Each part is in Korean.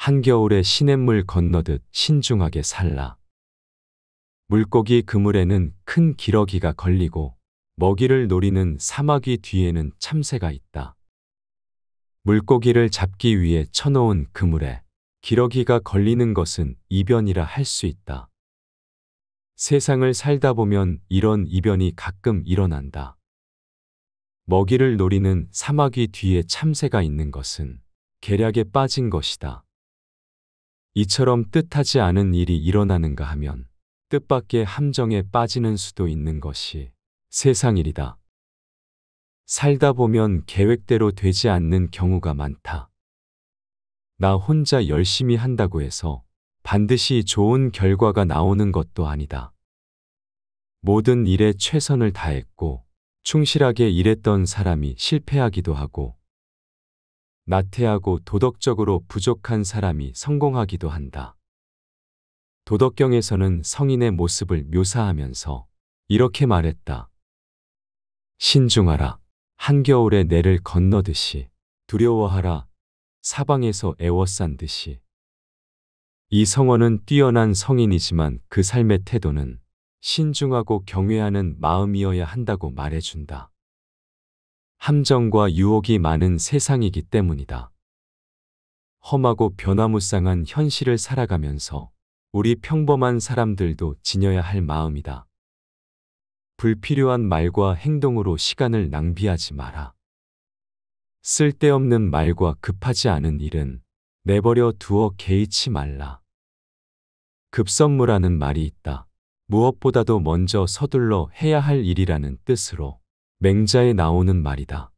한겨울에 시냇물 건너듯 신중하게 살라. 물고기 그물에는 큰 기러기가 걸리고 먹이를 노리는 사마귀 뒤에는 참새가 있다. 물고기를 잡기 위해 쳐놓은 그물에 기러기가 걸리는 것은 이변이라 할 수 있다. 세상을 살다 보면 이런 이변이 가끔 일어난다. 먹이를 노리는 사마귀 뒤에 참새가 있는 것은 계략에 빠진 것이다. 이처럼 뜻하지 않은 일이 일어나는가 하면 뜻밖의 함정에 빠지는 수도 있는 것이 세상일이다. 살다 보면 계획대로 되지 않는 경우가 많다. 나 혼자 열심히 한다고 해서 반드시 좋은 결과가 나오는 것도 아니다. 모든 일에 최선을 다했고 충실하게 일했던 사람이 실패하기도 하고 나태하고 도덕적으로 부족한 사람이 성공하기도 한다. 도덕경에서는 성인의 모습을 묘사하면서 이렇게 말했다. 신중하라. 한겨울에 내를 건너듯이 두려워하라. 사방에서 애워싼 듯이. 이 성어는 뛰어난 성인이지만 그 삶의 태도는 신중하고 경외하는 마음이어야 한다고 말해준다. 함정과 유혹이 많은 세상이기 때문이다. 험하고 변화무쌍한 현실을 살아가면서 우리 평범한 사람들도 지녀야 할 마음이다. 불필요한 말과 행동으로 시간을 낭비하지 마라. 쓸데없는 말과 급하지 않은 일은 내버려 두어 개의치 말라. 급선무라는 말이 있다. 무엇보다도 먼저 서둘러 해야 할 일이라는 뜻으로 맹자에 나오는 말이다.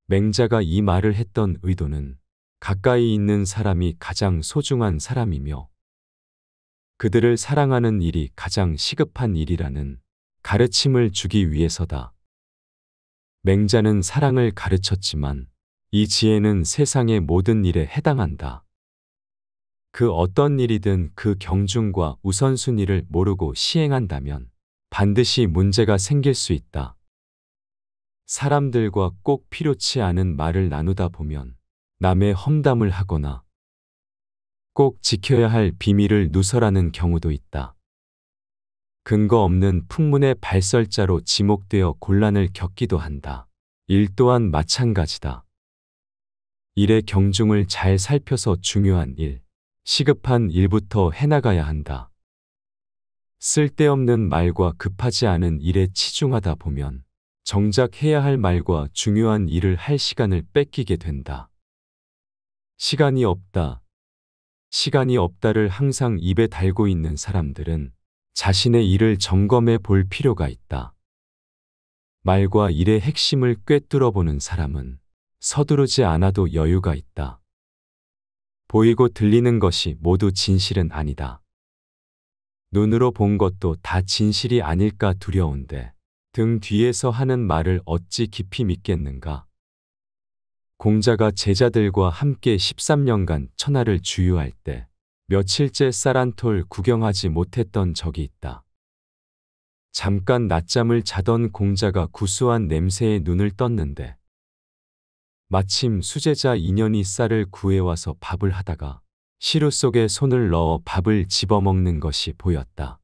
맹자가 이 말을 했던 의도는 가까이 있는 사람이 가장 소중한 사람이며 그들을 사랑하는 일이 가장 시급한 일이라는 가르침을 주기 위해서다. 맹자는 사랑을 가르쳤지만 이 지혜는 세상의 모든 일에 해당한다. 그 어떤 일이든 그 경중과 우선순위를 모르고 시행한다면 반드시 문제가 생길 수 있다. 사람들과 꼭 필요치 않은 말을 나누다 보면 남의 험담을 하거나 꼭 지켜야 할 비밀을 누설하는 경우도 있다. 근거 없는 풍문의 발설자로 지목되어 곤란을 겪기도 한다. 일 또한 마찬가지다. 일의 경중을 잘 살펴서 중요한 일, 시급한 일부터 해나가야 한다. 쓸데없는 말과 급하지 않은 일에 치중하다 보면 정작 해야 할 말과 중요한 일을 할 시간을 뺏기게 된다. 시간이 없다. 시간이 없다를 항상 입에 달고 있는 사람들은 자신의 일을 점검해 볼 필요가 있다. 말과 일의 핵심을 꿰뚫어 보는 사람은 서두르지 않아도 여유가 있다. 보이고 들리는 것이 모두 진실은 아니다. 눈으로 본 것도 다 진실이 아닐까 두려운데 등 뒤에서 하는 말을 어찌 깊이 믿겠는가. 공자가 제자들과 함께 13년간 천하를 주유할 때 며칠째 쌀한톨 구경하지 못했던 적이 있다. 잠깐 낮잠을 자던 공자가 구수한 냄새에 눈을 떴는데 마침 수제자 인연이 쌀을 구해와서 밥을 하다가 시루 속에 손을 넣어 밥을 집어먹는 것이 보였다.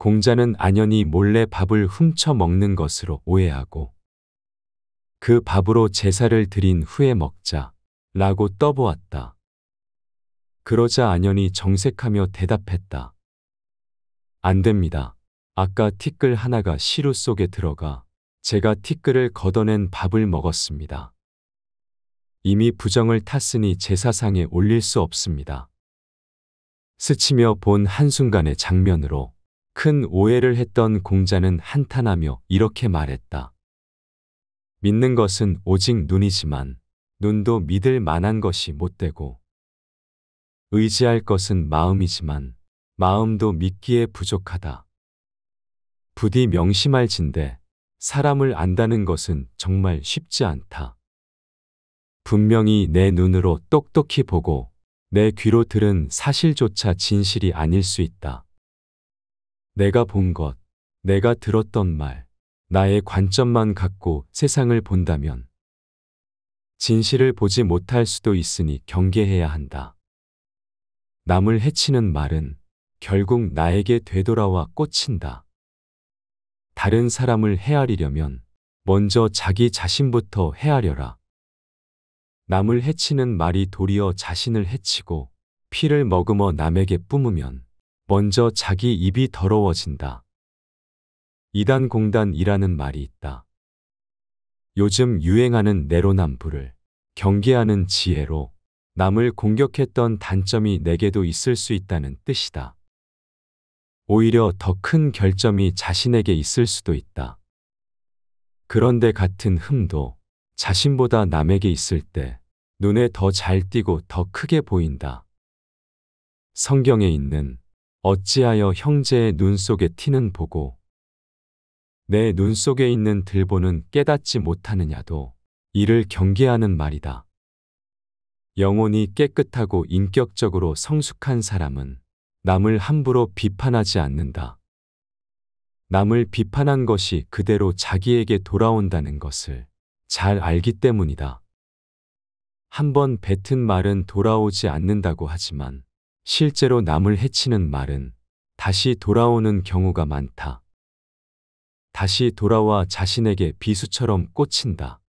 공자는 안연히 몰래 밥을 훔쳐 먹는 것으로 오해하고 그 밥으로 제사를 드린 후에 먹자 라고 떠보았다. 그러자 안연이 정색하며 대답했다. 안 됩니다. 아까 티끌 하나가 시루 속에 들어가 제가 티끌을 걷어낸 밥을 먹었습니다. 이미 부정을 탔으니 제사상에 올릴 수 없습니다. 스치며 본 한순간의 장면으로 큰 오해를 했던 공자는 한탄하며 이렇게 말했다. 믿는 것은 오직 눈이지만 눈도 믿을 만한 것이 못되고 의지할 것은 마음이지만 마음도 믿기에 부족하다. 부디 명심할진대 사람을 안다는 것은 정말 쉽지 않다. 분명히 내 눈으로 똑똑히 보고 내 귀로 들은 사실조차 진실이 아닐 수 있다. 내가 본 것, 내가 들었던 말, 나의 관점만 갖고 세상을 본다면 진실을 보지 못할 수도 있으니 경계해야 한다. 남을 해치는 말은 결국 나에게 되돌아와 꽂힌다. 다른 사람을 헤아리려면 먼저 자기 자신부터 헤아려라. 남을 해치는 말이 도리어 자신을 해치고 피를 머금어 남에게 뿜으면 먼저 자기 입이 더러워진다. 이단공단이라는 말이 있다. 요즘 유행하는 내로남불을 경계하는 지혜로 남을 공격했던 단점이 내게도 있을 수 있다는 뜻이다. 오히려 더 큰 결점이 자신에게 있을 수도 있다. 그런데 같은 흠도 자신보다 남에게 있을 때 눈에 더 잘 띄고 더 크게 보인다. 성경에 있는 어찌하여 형제의 눈 속에 티는 보고 내 눈 속에 있는 들보는 깨닫지 못하느냐도 이를 경계하는 말이다. 영혼이 깨끗하고 인격적으로 성숙한 사람은 남을 함부로 비판하지 않는다. 남을 비판한 것이 그대로 자기에게 돌아온다는 것을 잘 알기 때문이다. 한번 뱉은 말은 돌아오지 않는다고 하지만 실제로 남을 해치는 말은 다시 돌아오는 경우가 많다. 다시 돌아와 자신에게 비수처럼 꽂힌다.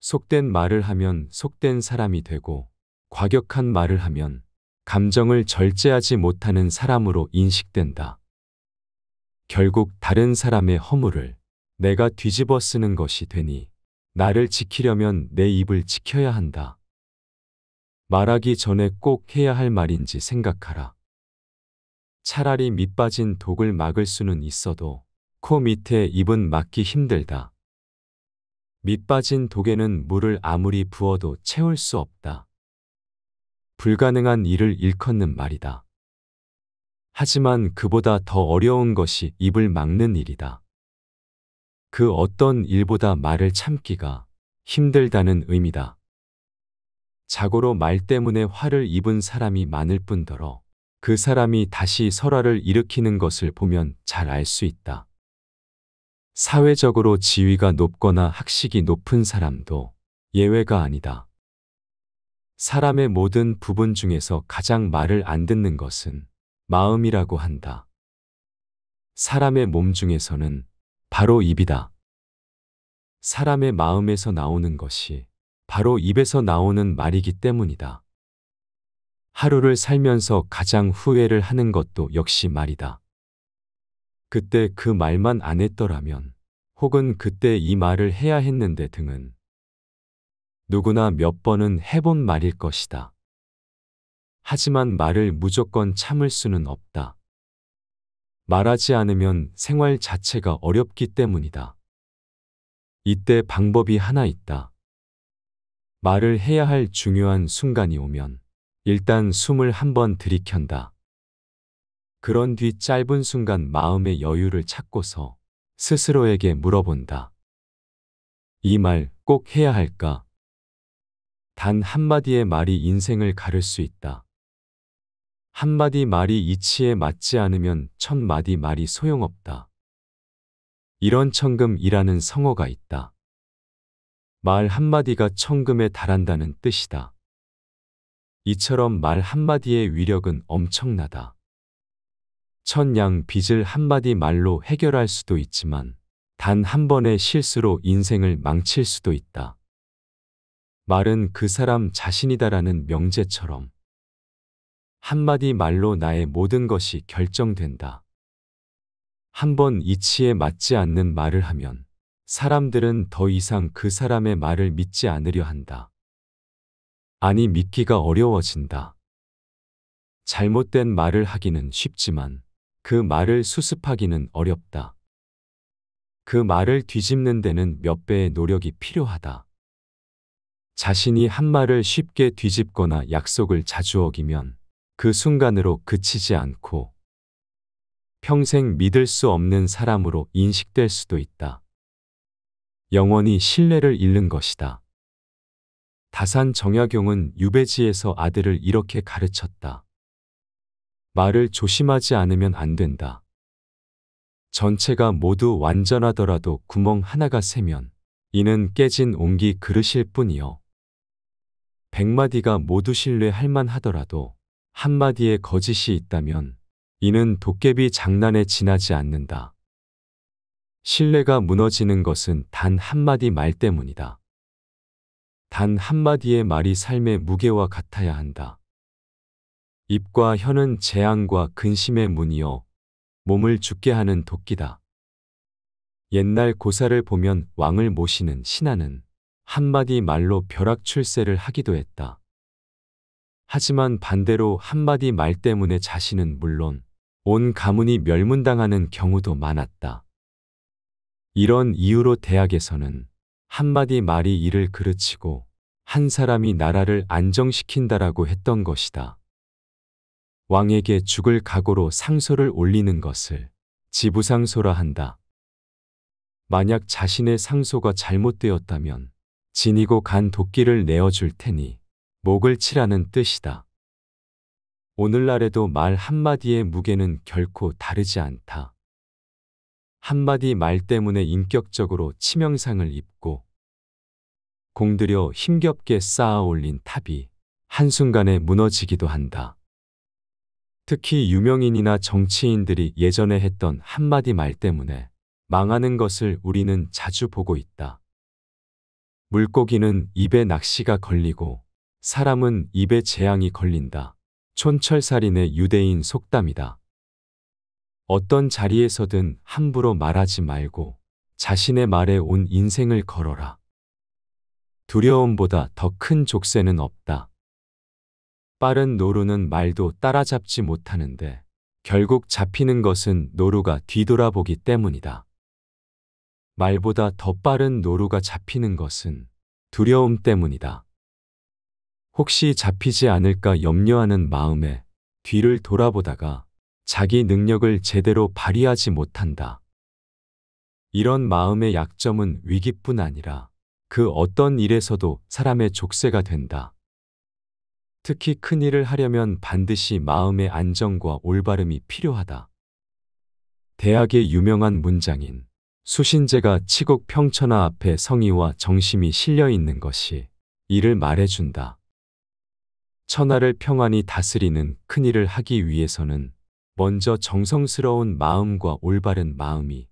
속된 말을 하면 속된 사람이 되고 과격한 말을 하면 감정을 절제하지 못하는 사람으로 인식된다. 결국 다른 사람의 허물을 내가 뒤집어 쓰는 것이 되니 나를 지키려면 내 입을 지켜야 한다. 말하기 전에 꼭 해야 할 말인지 생각하라. 차라리 밑 빠진 독을 막을 수는 있어도 코 밑에 입은 막기 힘들다. 밑 빠진 독에는 물을 아무리 부어도 채울 수 없다. 불가능한 일을 일컫는 말이다. 하지만 그보다 더 어려운 것이 입을 막는 일이다. 그 어떤 일보다 말을 참기가 힘들다는 의미다. 자고로 말 때문에 화를 입은 사람이 많을 뿐더러 그 사람이 다시 설화를 일으키는 것을 보면 잘 알 수 있다. 사회적으로 지위가 높거나 학식이 높은 사람도 예외가 아니다. 사람의 모든 부분 중에서 가장 말을 안 듣는 것은 마음이라고 한다. 사람의 몸 중에서는 바로 입이다. 사람의 마음에서 나오는 것이 바로 입에서 나오는 말이기 때문이다. 하루를 살면서 가장 후회를 하는 것도 역시 말이다. 그때 그 말만 안 했더라면 혹은 그때 이 말을 해야 했는데 등은 누구나 몇 번은 해본 말일 것이다. 하지만 말을 무조건 참을 수는 없다. 말하지 않으면 생활 자체가 어렵기 때문이다. 이때 방법이 하나 있다. 말을 해야 할 중요한 순간이 오면 일단 숨을 한번 들이켠다. 그런 뒤 짧은 순간 마음의 여유를 찾고서 스스로에게 물어본다. 이 말 꼭 해야 할까? 단 한마디의 말이 인생을 가를 수 있다. 한마디 말이 이치에 맞지 않으면 천마디 말이 소용없다. 이런 천금이라는 성어가 있다. 말 한마디가 천금에 달한다는 뜻이다. 이처럼 말 한마디의 위력은 엄청나다. 천냥 빚을 한마디 말로 해결할 수도 있지만 단 한 번의 실수로 인생을 망칠 수도 있다. 말은 그 사람 자신이다라는 명제처럼 한마디 말로 나의 모든 것이 결정된다. 한번 이치에 맞지 않는 말을 하면 사람들은 더 이상 그 사람의 말을 믿지 않으려 한다. 아니, 믿기가 어려워진다. 잘못된 말을 하기는 쉽지만 그 말을 수습하기는 어렵다. 그 말을 뒤집는 데는 몇 배의 노력이 필요하다. 자신이 한 말을 쉽게 뒤집거나 약속을 자주 어기면 그 순간으로 그치지 않고 평생 믿을 수 없는 사람으로 인식될 수도 있다. 영원히 신뢰를 잃는 것이다. 다산 정약용은 유배지에서 아들을 이렇게 가르쳤다. 말을 조심하지 않으면 안 된다. 전체가 모두 완전하더라도 구멍 하나가 새면 이는 깨진 옹기 그릇일 뿐이요. 100마디가 모두 신뢰할 만하더라도 한마디의 거짓이 있다면 이는 도깨비 장난에 지나지 않는다. 신뢰가 무너지는 것은 단 한마디 말 때문이다. 단 한마디의 말이 삶의 무게와 같아야 한다. 입과 혀는 재앙과 근심의 문이요 몸을 죽게 하는 도끼다. 옛날 고사를 보면 왕을 모시는 신하는 한마디 말로 벼락출세를 하기도 했다. 하지만 반대로 한마디 말 때문에 자신은 물론 온 가문이 멸문당하는 경우도 많았다. 이런 이유로 대학에서는 한마디 말이 일을 그르치고 한 사람이 나라를 안정시킨다라고 했던 것이다. 왕에게 죽을 각오로 상소를 올리는 것을 지부상소라 한다. 만약 자신의 상소가 잘못되었다면 지니고 간 도끼를 내어줄 테니 목을 치라는 뜻이다. 오늘날에도 말 한마디의 무게는 결코 다르지 않다. 한마디 말 때문에 인격적으로 치명상을 입고 공들여 힘겹게 쌓아 올린 탑이 한순간에 무너지기도 한다. 특히 유명인이나 정치인들이 예전에 했던 한마디 말 때문에 망하는 것을 우리는 자주 보고 있다. 물고기는 입에 낚시가 걸리고 사람은 입에 재앙이 걸린다. 촌철살인의 유대인 속담이다. 어떤 자리에서든 함부로 말하지 말고 자신의 말에 온 인생을 걸어라. 두려움보다 더 큰 족쇄는 없다. 빠른 노루는 말도 따라잡지 못하는데 결국 잡히는 것은 노루가 뒤돌아보기 때문이다. 말보다 더 빠른 노루가 잡히는 것은 두려움 때문이다. 혹시 잡히지 않을까 염려하는 마음에 뒤를 돌아보다가 자기 능력을 제대로 발휘하지 못한다. 이런 마음의 약점은 위기뿐 아니라 그 어떤 일에서도 사람의 족쇄가 된다. 특히 큰 일을 하려면 반드시 마음의 안정과 올바름이 필요하다. 대학의 유명한 문장인 수신제가 치국 평천하 앞에 성의와 정심이 실려 있는 것이 이를 말해준다. 천하를 평안히 다스리는 큰 일을 하기 위해서는 먼저 정성스러운 마음과 올바른 마음이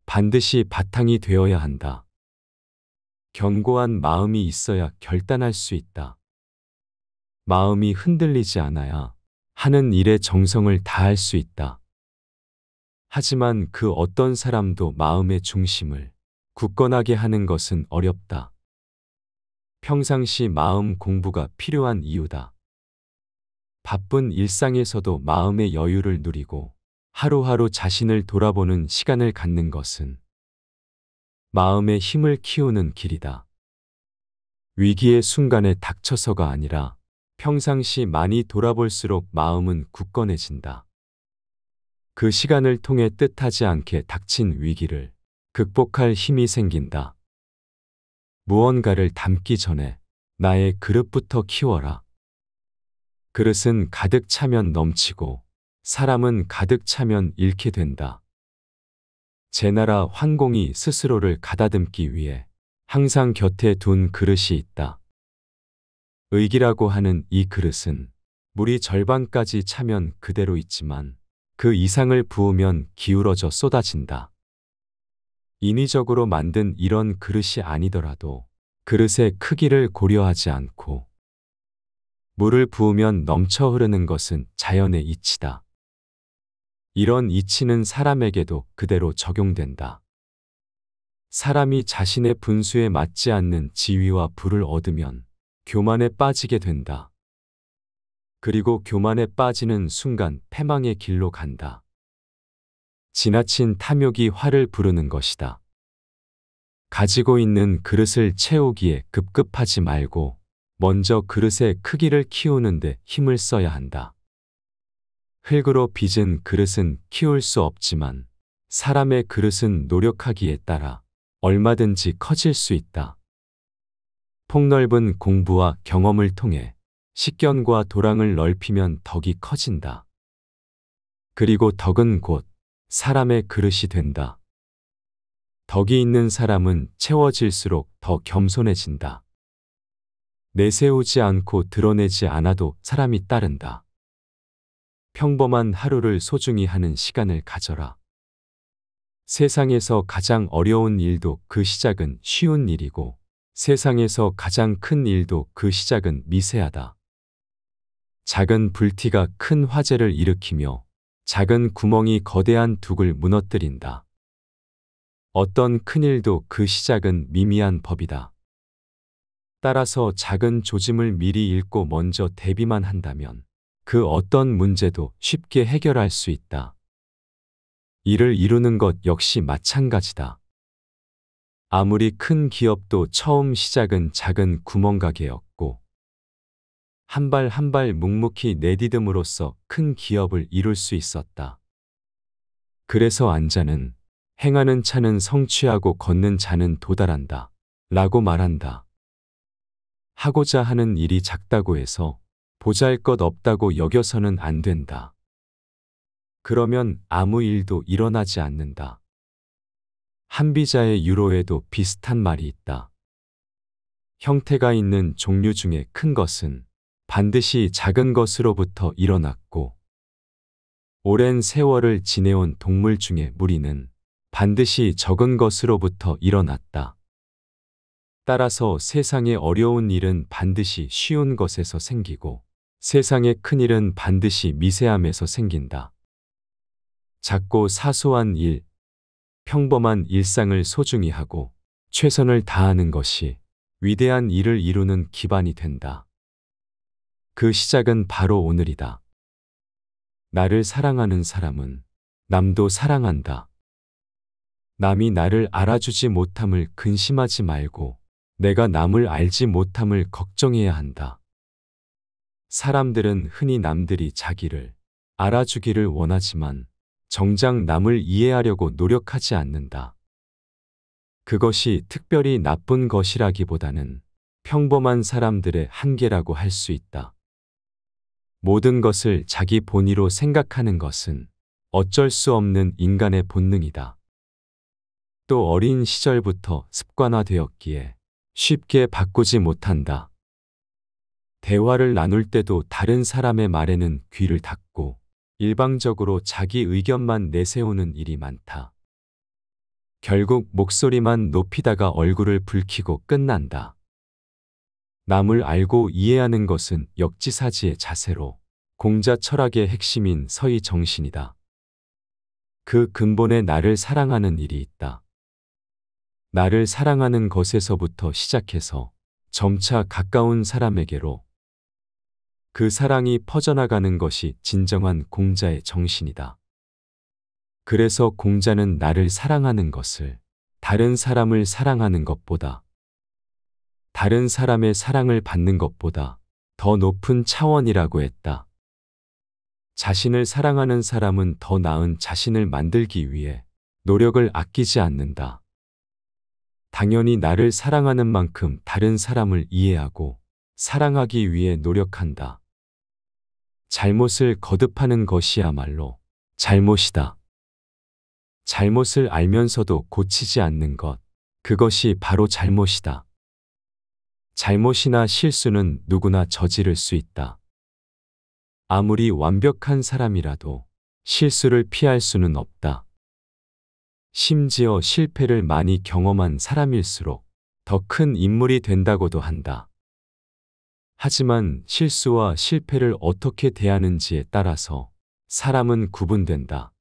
반드시 바탕이 되어야 한다. 견고한 마음이 있어야 결단할 수 있다. 마음이 흔들리지 않아야 하는 일에 정성을 다할 수 있다. 하지만 그 어떤 사람도 마음의 중심을 굳건하게 하는 것은 어렵다. 평상시 마음 공부가 필요한 이유다. 바쁜 일상에서도 마음의 여유를 누리고 하루하루 자신을 돌아보는 시간을 갖는 것은 마음의 힘을 키우는 길이다. 위기의 순간에 닥쳐서가 아니라 평상시 많이 돌아볼수록 마음은 굳건해진다. 그 시간을 통해 뜻하지 않게 닥친 위기를 극복할 힘이 생긴다. 무언가를 담기 전에 나의 그릇부터 키워라. 그릇은 가득 차면 넘치고 사람은 가득 차면 잃게 된다. 제나라 환공이 스스로를 가다듬기 위해 항상 곁에 둔 그릇이 있다. 의기라고 하는 이 그릇은 물이 절반까지 차면 그대로 있지만 그 이상을 부으면 기울어져 쏟아진다. 인위적으로 만든 이런 그릇이 아니더라도 그릇의 크기를 고려하지 않고 물을 부으면 넘쳐 흐르는 것은 자연의 이치다. 이런 이치는 사람에게도 그대로 적용된다. 사람이 자신의 분수에 맞지 않는 지위와 부를 얻으면 교만에 빠지게 된다. 그리고 교만에 빠지는 순간 패망의 길로 간다. 지나친 탐욕이 화를 부르는 것이다. 가지고 있는 그릇을 채우기에 급급하지 말고 먼저 그릇의 크기를 키우는데 힘을 써야 한다. 흙으로 빚은 그릇은 키울 수 없지만 사람의 그릇은 노력하기에 따라 얼마든지 커질 수 있다. 폭넓은 공부와 경험을 통해 식견과 도량을 넓히면 덕이 커진다. 그리고 덕은 곧 사람의 그릇이 된다. 덕이 있는 사람은 채워질수록 더 겸손해진다. 내세우지 않고 드러내지 않아도 사람이 따른다. 평범한 하루를 소중히 하는 시간을 가져라. 세상에서 가장 어려운 일도 그 시작은 쉬운 일이고, 세상에서 가장 큰 일도 그 시작은 미세하다. 작은 불티가 큰 화재를 일으키며 작은 구멍이 거대한 둑을 무너뜨린다. 어떤 큰 일도 그 시작은 미미한 법이다. 따라서 작은 조짐을 미리 읽고 먼저 대비만 한다면 그 어떤 문제도 쉽게 해결할 수 있다. 일을 이루는 것 역시 마찬가지다. 아무리 큰 기업도 처음 시작은 작은 구멍가게였고, 한 발 한 발 묵묵히 내디듬으로써 큰 기업을 이룰 수 있었다. 그래서 안자는 행하는 차는 성취하고 걷는 자는 도달한다 라고 말한다. 하고자 하는 일이 작다고 해서 보잘것없다고 여겨서는 안 된다. 그러면 아무 일도 일어나지 않는다. 한비자의 유로에도 비슷한 말이 있다. 형태가 있는 종류 중에 큰 것은 반드시 작은 것으로부터 일어났고, 오랜 세월을 지내온 동물 중에 무리는 반드시 적은 것으로부터 일어났다. 따라서 세상에 어려운 일은 반드시 쉬운 것에서 생기고, 세상의 큰 일은 반드시 미세함에서 생긴다. 작고 사소한 일, 평범한 일상을 소중히 하고 최선을 다하는 것이 위대한 일을 이루는 기반이 된다. 그 시작은 바로 오늘이다. 나를 사랑하는 사람은 남도 사랑한다. 남이 나를 알아주지 못함을 근심하지 말고 내가 남을 알지 못함을 걱정해야 한다. 사람들은 흔히 남들이 자기를 알아주기를 원하지만 정작 남을 이해하려고 노력하지 않는다. 그것이 특별히 나쁜 것이라기보다는 평범한 사람들의 한계라고 할 수 있다. 모든 것을 자기 본위로 생각하는 것은 어쩔 수 없는 인간의 본능이다. 또 어린 시절부터 습관화되었기에 쉽게 바꾸지 못한다. 대화를 나눌 때도 다른 사람의 말에는 귀를 닫고 일방적으로 자기 의견만 내세우는 일이 많다. 결국 목소리만 높이다가 얼굴을 붉히고 끝난다. 남을 알고 이해하는 것은 역지사지의 자세로 공자 철학의 핵심인 서희 정신이다. 그 근본에 나를 사랑하는 일이 있다. 나를 사랑하는 것에서부터 시작해서 점차 가까운 사람에게로 그 사랑이 퍼져나가는 것이 진정한 공자의 정신이다. 그래서 공자는 나를 사랑하는 것을 다른 사람을 사랑하는 것보다, 다른 사람의 사랑을 받는 것보다 더 높은 차원이라고 했다. 자신을 사랑하는 사람은 더 나은 자신을 만들기 위해 노력을 아끼지 않는다. 당연히 나를 사랑하는 만큼 다른 사람을 이해하고 사랑하기 위해 노력한다. 잘못을 거듭하는 것이야말로 잘못이다. 잘못을 알면서도 고치지 않는 것, 그것이 바로 잘못이다. 잘못이나 실수는 누구나 저지를 수 있다. 아무리 완벽한 사람이라도 실수를 피할 수는 없다. 심지어 실패를 많이 경험한 사람일수록 더 큰 인물이 된다고도 한다. 하지만 실수와 실패를 어떻게 대하는지에 따라서 사람은 구분된다.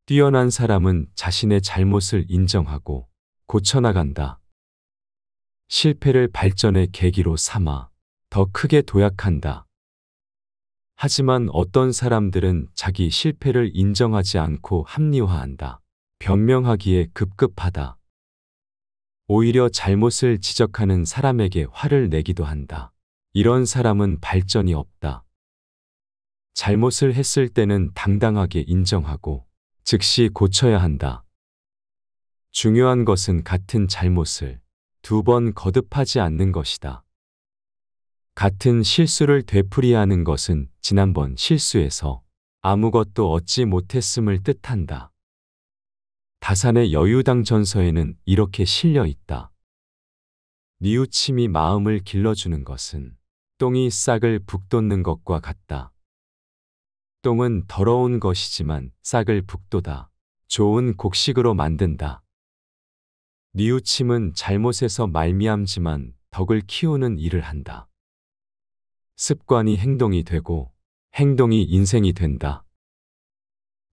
뛰어난 사람은 자신의 잘못을 인정하고 고쳐나간다. 실패를 발전의 계기로 삼아 더 크게 도약한다. 하지만 어떤 사람들은 자기 실패를 인정하지 않고 합리화한다. 변명하기에 급급하다. 오히려 잘못을 지적하는 사람에게 화를 내기도 한다. 이런 사람은 발전이 없다. 잘못을 했을 때는 당당하게 인정하고 즉시 고쳐야 한다. 중요한 것은 같은 잘못을 두 번 거듭하지 않는 것이다. 같은 실수를 되풀이하는 것은 지난번 실수에서 아무것도 얻지 못했음을 뜻한다. 다산의 여유당전서에는 이렇게 실려 있다. 뉘우침이 마음을 길러주는 것은 똥이 싹을 북돋는 것과 같다. 똥은 더러운 것이지만 싹을 북돋아 좋은 곡식으로 만든다. 뉘우침은 잘못에서 말미암지만 덕을 키우는 일을 한다. 습관이 행동이 되고 행동이 인생이 된다.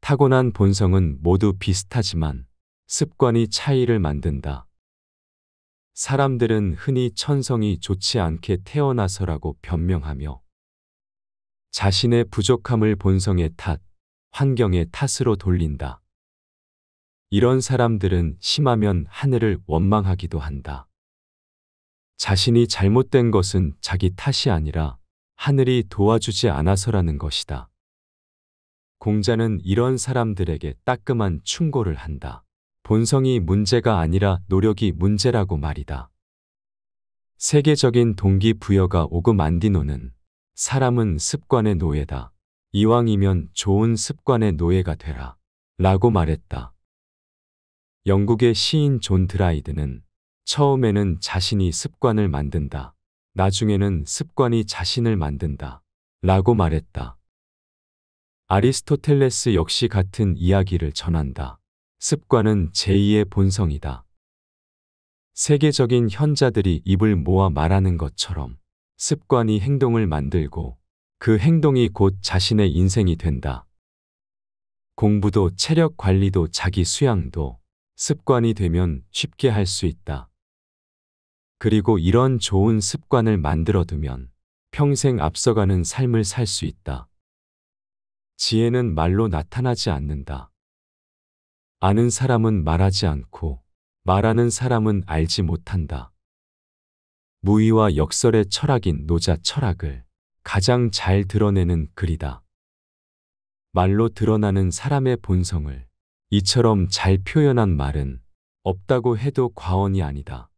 타고난 본성은 모두 비슷하지만 습관이 차이를 만든다. 사람들은 흔히 천성이 좋지 않게 태어나서라고 변명하며 자신의 부족함을 본성의 탓, 환경의 탓으로 돌린다. 이런 사람들은 심하면 하늘을 원망하기도 한다. 자신이 잘못된 것은 자기 탓이 아니라 하늘이 도와주지 않아서라는 것이다. 공자는 이런 사람들에게 따끔한 충고를 한다. 본성이 문제가 아니라 노력이 문제라고 말이다. 세계적인 동기부여가 오금 안디노는 사람은 습관의 노예다. 이왕이면 좋은 습관의 노예가 되라. 라고 말했다. 영국의 시인 존 드라이드는 처음에는 자신이 습관을 만든다. 나중에는 습관이 자신을 만든다. 라고 말했다. 아리스토텔레스 역시 같은 이야기를 전한다. 습관은 제2의 본성이다. 세계적인 현자들이 입을 모아 말하는 것처럼 습관이 행동을 만들고 그 행동이 곧 자신의 인생이 된다. 공부도 체력 관리도 자기 수양도 습관이 되면 쉽게 할 수 있다. 그리고 이런 좋은 습관을 만들어두면 평생 앞서가는 삶을 살 수 있다. 지혜는 말로 나타나지 않는다. 아는 사람은 말하지 않고 말하는 사람은 알지 못한다. 무의와 역설의 철학인 노자 철학을 가장 잘 드러내는 글이다. 말로 드러나는 사람의 본성을 이처럼 잘 표현한 말은 없다고 해도 과언이 아니다.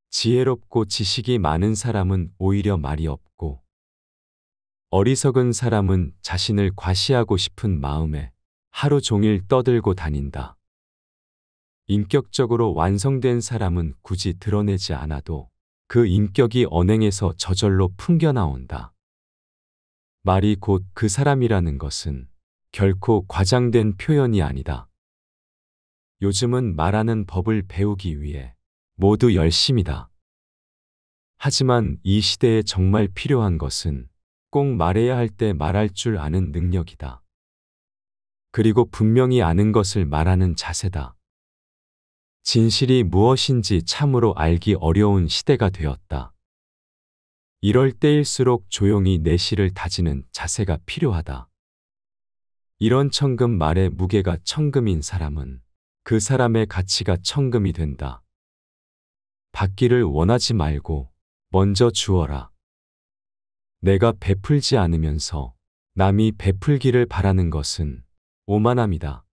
지혜롭고 지식이 많은 사람은 오히려 말이 없고 어리석은 사람은 자신을 과시하고 싶은 마음에 하루 종일 떠들고 다닌다. 인격적으로 완성된 사람은 굳이 드러내지 않아도 그 인격이 언행에서 저절로 풍겨나온다. 말이 곧 그 사람이라는 것은 결코 과장된 표현이 아니다. 요즘은 말하는 법을 배우기 위해 모두 열심이다. 하지만 이 시대에 정말 필요한 것은 꼭 말해야 할 때 말할 줄 아는 능력이다. 그리고 분명히 아는 것을 말하는 자세다. 진실이 무엇인지 참으로 알기 어려운 시대가 되었다. 이럴 때일수록 조용히 내실을 다지는 자세가 필요하다. 이런 청금 말의 무게가 청금인 사람은 그 사람의 가치가 청금이 된다. 받기를 원하지 말고 먼저 주어라. 내가 베풀지 않으면서 남이 베풀기를 바라는 것은 오만함이다.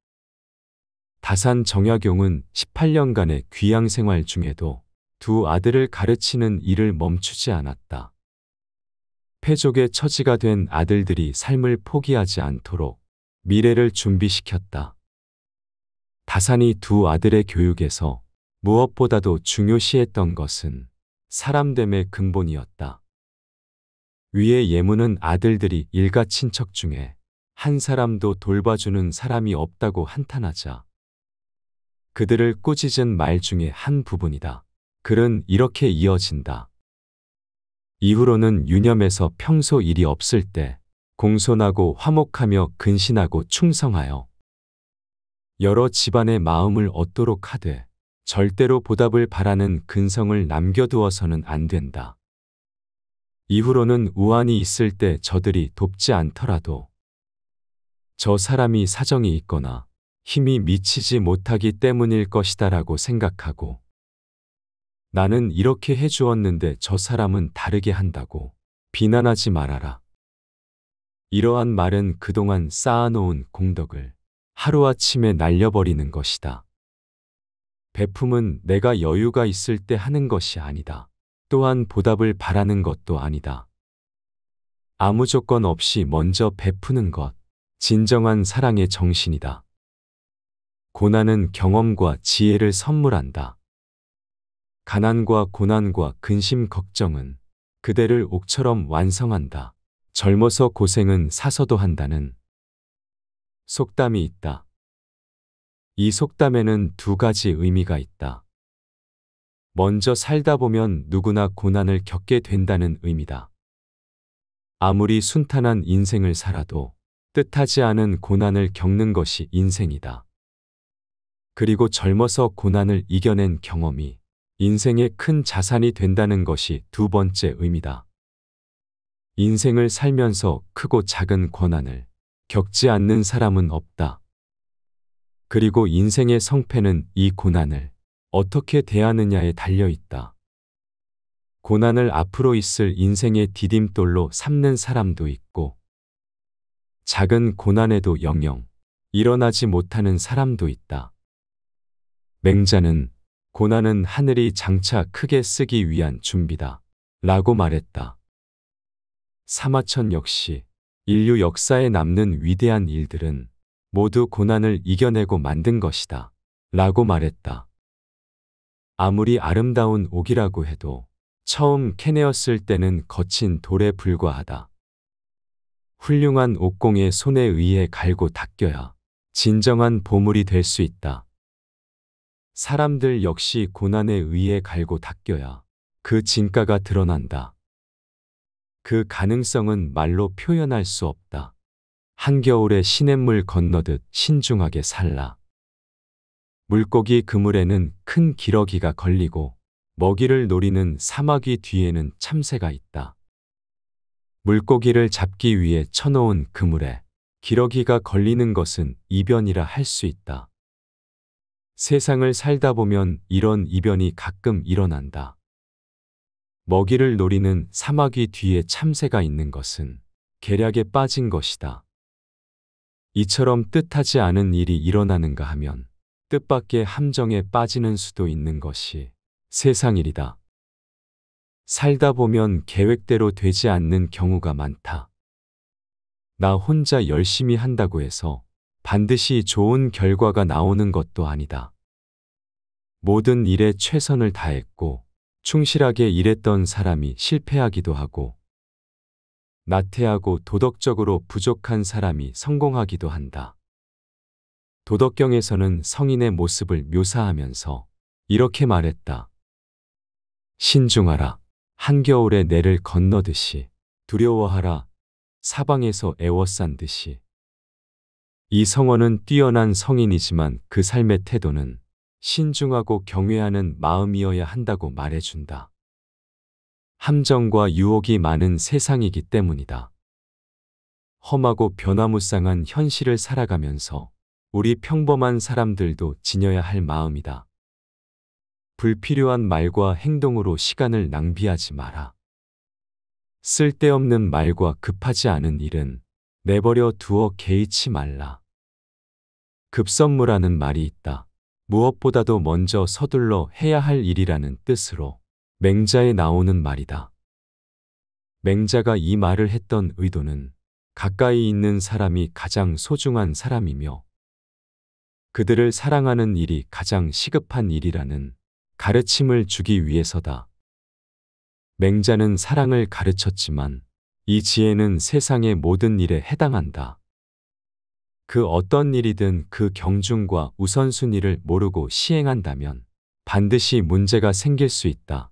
다산 정약용은 18년간의 귀양 생활 중에도 두 아들을 가르치는 일을 멈추지 않았다. 패족의 처지가 된 아들들이 삶을 포기하지 않도록 미래를 준비시켰다. 다산이 두 아들의 교육에서 무엇보다도 중요시했던 것은 사람됨의 근본이었다. 위의 예문은 아들들이 일가 친척 중에 한 사람도 돌봐주는 사람이 없다고 한탄하자 그들을 꾸짖은 말 중에 한 부분이다. 글은 이렇게 이어진다. 이후로는 유념에서 평소 일이 없을 때 공손하고 화목하며 근신하고 충성하여 여러 집안의 마음을 얻도록 하되 절대로 보답을 바라는 근성을 남겨두어서는 안 된다. 이후로는 우환이 있을 때 저들이 돕지 않더라도 저 사람이 사정이 있거나 힘이 미치지 못하기 때문일 것이다라고 생각하고 나는 이렇게 해주었는데 저 사람은 다르게 한다고 비난하지 말아라. 이러한 말은 그동안 쌓아놓은 공덕을 하루아침에 날려버리는 것이다. 베품은 내가 여유가 있을 때 하는 것이 아니다. 또한 보답을 바라는 것도 아니다. 아무 조건 없이 먼저 베푸는 것, 진정한 사랑의 정신이다. 고난은 경험과 지혜를 선물한다. 가난과 고난과 근심 걱정은 그대를 옥처럼 완성한다. 젊어서 고생은 사서도 한다는 속담이 있다. 이 속담에는 두 가지 의미가 있다. 먼저 살다 보면 누구나 고난을 겪게 된다는 의미다. 아무리 순탄한 인생을 살아도 뜻하지 않은 고난을 겪는 것이 인생이다. 그리고 젊어서 고난을 이겨낸 경험이 인생의 큰 자산이 된다는 것이 두 번째 의미다. 인생을 살면서 크고 작은 고난을 겪지 않는 사람은 없다. 그리고 인생의 성패는 이 고난을 어떻게 대하느냐에 달려 있다. 고난을 앞으로 있을 인생의 디딤돌로 삼는 사람도 있고, 작은 고난에도 영영 일어나지 못하는 사람도 있다. 맹자는 고난은 하늘이 장차 크게 쓰기 위한 준비다 라고 말했다. 사마천 역시 인류 역사에 남는 위대한 일들은 모두 고난을 이겨내고 만든 것이다 라고 말했다. 아무리 아름다운 옥이라고 해도 처음 캐내었을 때는 거친 돌에 불과하다. 훌륭한 옥공의 손에 의해 갈고 닦여야 진정한 보물이 될 수 있다. 사람들 역시 고난에 의해 갈고 닦여야 그 진가가 드러난다. 그 가능성은 말로 표현할 수 없다. 한겨울에 시냇물 건너듯 신중하게 살라. 물고기 그물에는 큰 기러기가 걸리고 먹이를 노리는 사마귀 뒤에는 참새가 있다. 물고기를 잡기 위해 쳐놓은 그물에 기러기가 걸리는 것은 이변이라 할 수 있다. 세상을 살다 보면 이런 이변이 가끔 일어난다. 먹이를 노리는 사마귀 뒤에 참새가 있는 것은 계략에 빠진 것이다. 이처럼 뜻하지 않은 일이 일어나는가 하면 뜻밖의 함정에 빠지는 수도 있는 것이 세상 일이다. 살다 보면 계획대로 되지 않는 경우가 많다. 나 혼자 열심히 한다고 해서 반드시 좋은 결과가 나오는 것도 아니다. 모든 일에 최선을 다했고 충실하게 일했던 사람이 실패하기도 하고, 나태하고 도덕적으로 부족한 사람이 성공하기도 한다. 도덕경에서는 성인의 모습을 묘사하면서 이렇게 말했다. 신중하라. 한겨울에 내를 건너듯이. 두려워하라. 사방에서 애워싼 듯이. 이 성어는 뛰어난 성인이지만 그 삶의 태도는 신중하고 경외하는 마음이어야 한다고 말해준다. 함정과 유혹이 많은 세상이기 때문이다. 험하고 변화무쌍한 현실을 살아가면서 우리 평범한 사람들도 지녀야 할 마음이다. 불필요한 말과 행동으로 시간을 낭비하지 마라. 쓸데없는 말과 급하지 않은 일은 내버려 두어 개의치 말라. 급선무라는 말이 있다. 무엇보다도 먼저 서둘러 해야 할 일이라는 뜻으로 맹자에 나오는 말이다. 맹자가 이 말을 했던 의도는 가까이 있는 사람이 가장 소중한 사람이며 그들을 사랑하는 일이 가장 시급한 일이라는 가르침을 주기 위해서다. 맹자는 사랑을 가르쳤지만 이 지혜는 세상의 모든 일에 해당한다. 그 어떤 일이든 그 경중과 우선순위를 모르고 시행한다면 반드시 문제가 생길 수 있다.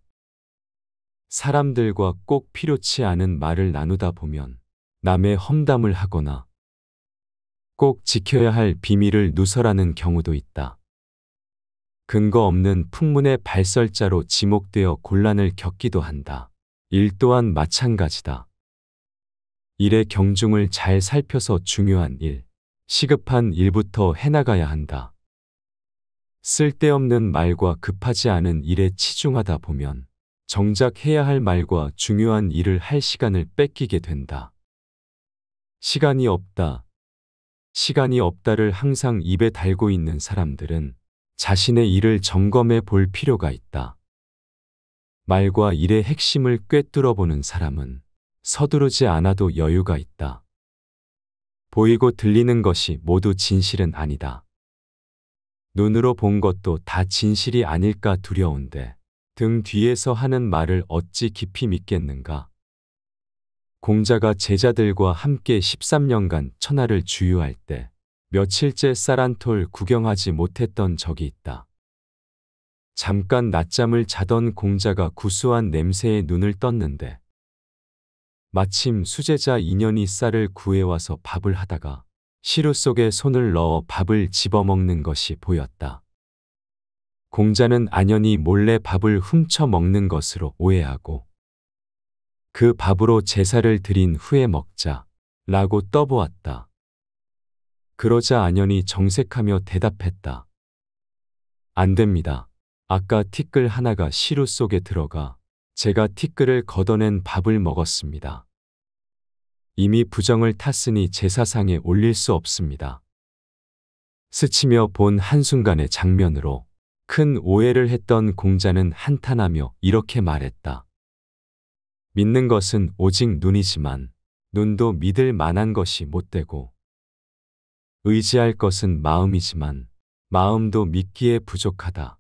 사람들과 꼭 필요치 않은 말을 나누다 보면 남의 험담을 하거나 꼭 지켜야 할 비밀을 누설하는 경우도 있다. 근거 없는 풍문의 발설자로 지목되어 곤란을 겪기도 한다. 일 또한 마찬가지다. 일의 경중을 잘 살펴서 중요한 일, 시급한 일부터 해나가야 한다. 쓸데없는 말과 급하지 않은 일에 치중하다 보면 정작 해야 할 말과 중요한 일을 할 시간을 뺏기게 된다. 시간이 없다. 시간이 없다를 항상 입에 달고 있는 사람들은 자신의 일을 점검해 볼 필요가 있다. 말과 일의 핵심을 꿰뚫어 보는 사람은 서두르지 않아도 여유가 있다. 보이고 들리는 것이 모두 진실은 아니다. 눈으로 본 것도 다 진실이 아닐까 두려운데 등 뒤에서 하는 말을 어찌 깊이 믿겠는가. 공자가 제자들과 함께 13년간 천하를 주유할 때 며칠째 쌀한톨 구경하지 못했던 적이 있다. 잠깐 낮잠을 자던 공자가 구수한 냄새에 눈을 떴는데 마침 수제자 인연이 쌀을 구해와서 밥을 하다가 시루 속에 손을 넣어 밥을 집어먹는 것이 보였다. 공자는 안연히 몰래 밥을 훔쳐 먹는 것으로 오해하고 그 밥으로 제사를 드린 후에 먹자 라고 떠보았다. 그러자 안연이 정색하며 대답했다. 안 됩니다. 아까 티끌 하나가 시루 속에 들어가 제가 티끌을 걷어낸 밥을 먹었습니다. 이미 부정을 탔으니 제사상에 올릴 수 없습니다. 스치며 본 한순간의 장면으로 큰 오해를 했던 공자는 한탄하며 이렇게 말했다. 믿는 것은 오직 눈이지만 눈도 믿을 만한 것이 못되고 의지할 것은 마음이지만 마음도 믿기에 부족하다.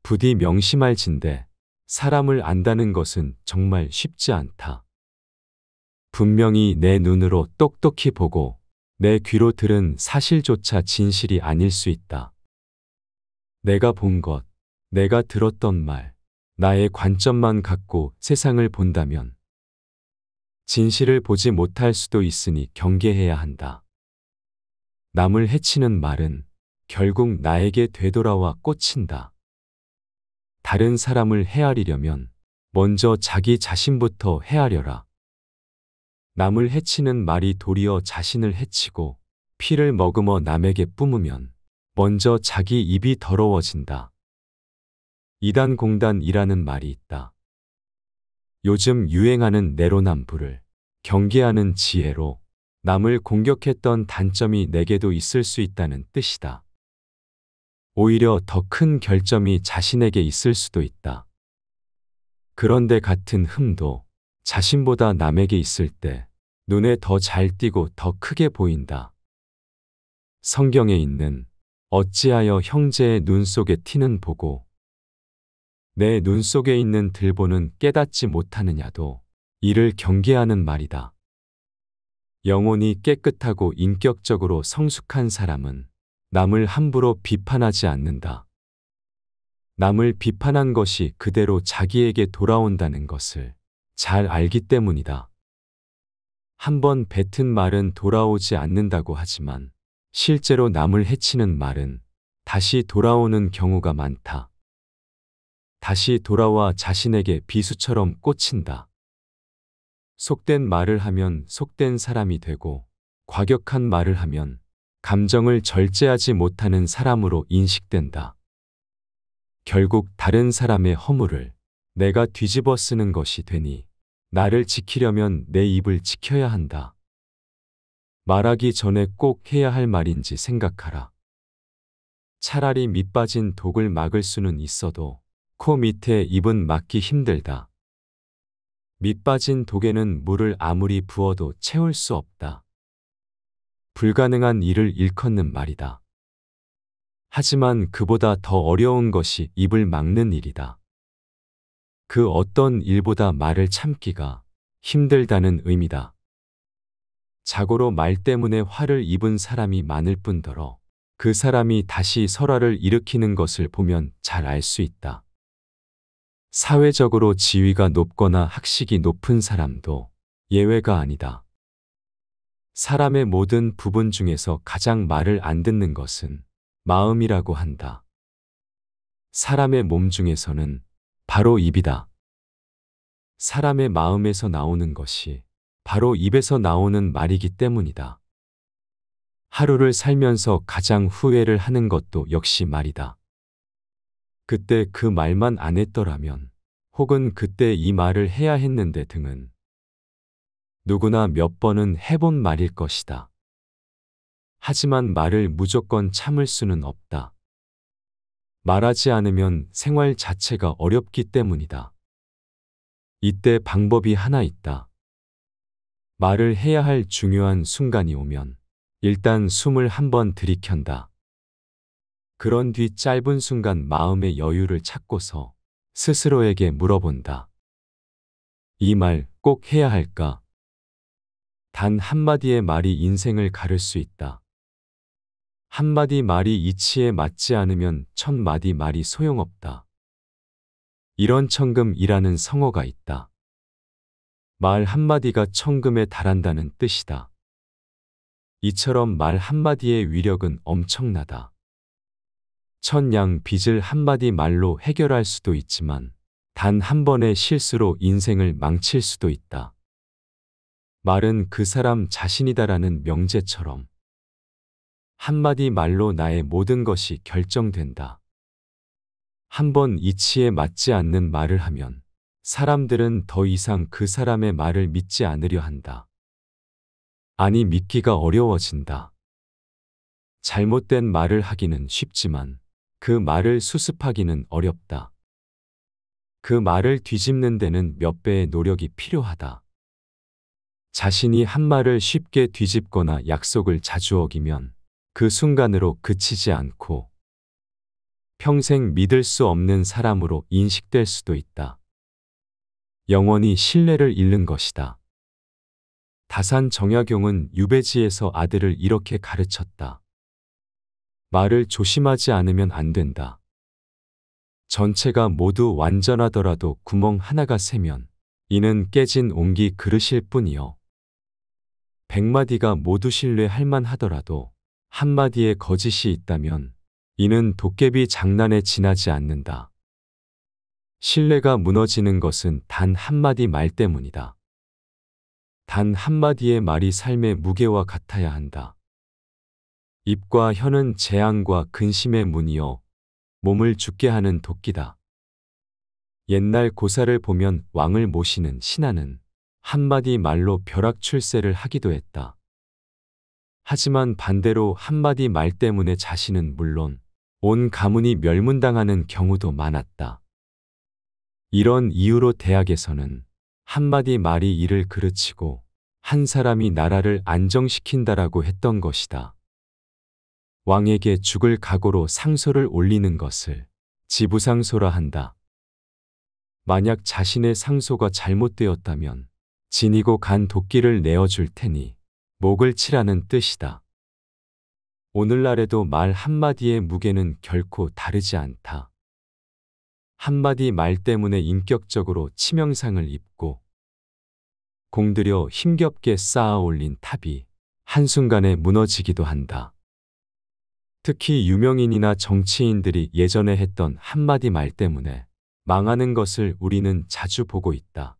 부디 명심할진대 사람을 안다는 것은 정말 쉽지 않다. 분명히 내 눈으로 똑똑히 보고 내 귀로 들은 사실조차 진실이 아닐 수 있다. 내가 본 것, 내가 들었던 말, 나의 관점만 갖고 세상을 본다면 진실을 보지 못할 수도 있으니 경계해야 한다. 남을 해치는 말은 결국 나에게 되돌아와 꽂힌다. 다른 사람을 헤아리려면 먼저 자기 자신부터 헤아려라. 남을 해치는 말이 도리어 자신을 해치고 피를 머금어 남에게 뿜으면 먼저 자기 입이 더러워진다. 이단공단이라는 말이 있다. 요즘 유행하는 내로남불을 경계하는 지혜로 남을 공격했던 단점이 내게도 있을 수 있다는 뜻이다. 오히려 더 큰 결점이 자신에게 있을 수도 있다. 그런데 같은 흠도 자신보다 남에게 있을 때 눈에 더 잘 띄고 더 크게 보인다. 성경에 있는 어찌하여 형제의 눈 속에 티는 보고 내 눈 속에 있는 들보는 깨닫지 못하느냐도 이를 경계하는 말이다. 영혼이 깨끗하고 인격적으로 성숙한 사람은 남을 함부로 비판하지 않는다. 남을 비판한 것이 그대로 자기에게 돌아온다는 것을 잘 알기 때문이다. 한번 뱉은 말은 돌아오지 않는다고 하지만 실제로 남을 해치는 말은 다시 돌아오는 경우가 많다. 다시 돌아와 자신에게 비수처럼 꽂힌다. 속된 말을 하면 속된 사람이 되고 과격한 말을 하면 감정을 절제하지 못하는 사람으로 인식된다. 결국 다른 사람의 허물을 내가 뒤집어 쓰는 것이 되니 나를 지키려면 내 입을 지켜야 한다. 말하기 전에 꼭 해야 할 말인지 생각하라. 차라리 밑 빠진 독을 막을 수는 있어도 코 밑에 입은 막기 힘들다. 밑 빠진 독에는 물을 아무리 부어도 채울 수 없다. 불가능한 일을 일컫는 말이다. 하지만 그보다 더 어려운 것이 입을 막는 일이다. 그 어떤 일보다 말을 참기가 힘들다는 의미다. 자고로 말 때문에 화를 입은 사람이 많을 뿐더러 그 사람이 다시 설화를 일으키는 것을 보면 잘 알 수 있다. 사회적으로 지위가 높거나 학식이 높은 사람도 예외가 아니다. 사람의 모든 부분 중에서 가장 말을 안 듣는 것은 마음이라고 한다. 사람의 몸 중에서는 바로 입이다. 사람의 마음에서 나오는 것이 바로 입에서 나오는 말이기 때문이다. 하루를 살면서 가장 후회를 하는 것도 역시 말이다. 그때 그 말만 안 했더라면 혹은 그때 이 말을 해야 했는데 등은 누구나 몇 번은 해본 말일 것이다. 하지만 말을 무조건 참을 수는 없다. 말하지 않으면 생활 자체가 어렵기 때문이다. 이때 방법이 하나 있다. 말을 해야 할 중요한 순간이 오면 일단 숨을 한번 들이켠다. 그런 뒤 짧은 순간 마음의 여유를 찾고서 스스로에게 물어본다. 이 말 꼭 해야 할까? 단 한마디의 말이 인생을 가를 수 있다. 한마디 말이 이치에 맞지 않으면 천마디 말이 소용없다. 이런 천금이라는 성어가 있다. 말 한마디가 천금에 달한다는 뜻이다. 이처럼 말 한마디의 위력은 엄청나다. 천냥 빚을 한마디 말로 해결할 수도 있지만 단 한 번의 실수로 인생을 망칠 수도 있다. 말은 그 사람 자신이다라는 명제처럼 한마디 말로 나의 모든 것이 결정된다. 한 번 이치에 맞지 않는 말을 하면 사람들은 더 이상 그 사람의 말을 믿지 않으려 한다. 아니, 믿기가 어려워진다. 잘못된 말을 하기는 쉽지만 그 말을 수습하기는 어렵다. 그 말을 뒤집는 데는 몇 배의 노력이 필요하다. 자신이 한 말을 쉽게 뒤집거나 약속을 자주 어기면 그 순간으로 그치지 않고 평생 믿을 수 없는 사람으로 인식될 수도 있다. 영원히 신뢰를 잃는 것이다. 다산 정약용은 유배지에서 아들을 이렇게 가르쳤다. 말을 조심하지 않으면 안 된다. 전체가 모두 완전하더라도 구멍 하나가 새면 이는 깨진 옹기 그릇일 뿐이요. 100마디가 모두 신뢰할 만하더라도 한마디에 거짓이 있다면 이는 도깨비 장난에 지나지 않는다. 신뢰가 무너지는 것은 단 한마디 말 때문이다. 단 한마디의 말이 삶의 무게와 같아야 한다. 입과 혀는 재앙과 근심의 문이요 몸을 죽게 하는 도끼다. 옛날 고사를 보면 왕을 모시는 신하는 한마디 말로 벼락출세를 하기도 했다. 하지만 반대로 한마디 말 때문에 자신은 물론 온 가문이 멸문당하는 경우도 많았다. 이런 이유로 대학에서는 한마디 말이 일을 그르치고 한 사람이 나라를 안정시킨다라고 했던 것이다. 왕에게 죽을 각오로 상소를 올리는 것을 지부상소라 한다. 만약 자신의 상소가 잘못되었다면 지니고 간 도끼를 내어줄 테니 목을 치라는 뜻이다. 오늘날에도 말 한마디의 무게는 결코 다르지 않다. 한마디 말 때문에 인격적으로 치명상을 입고 공들여 힘겹게 쌓아 올린 탑이 한순간에 무너지기도 한다. 특히 유명인이나 정치인들이 예전에 했던 한마디 말 때문에 망하는 것을 우리는 자주 보고 있다.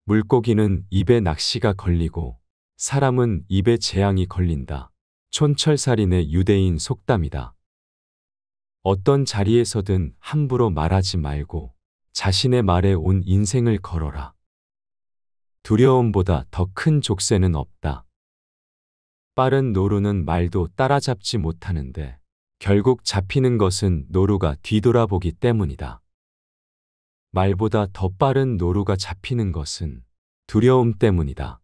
물고기는 입에 낚시가 걸리고 사람은 입에 재앙이 걸린다. 촌철살인의 유대인 속담이다. 어떤 자리에서든 함부로 말하지 말고 자신의 말에 온 인생을 걸어라. 두려움보다 더 큰 족쇄는 없다. 빠른 노루는 말도 따라잡지 못하는데 결국 잡히는 것은 노루가 뒤돌아보기 때문이다. 말보다 더 빠른 노루가 잡히는 것은 두려움 때문이다.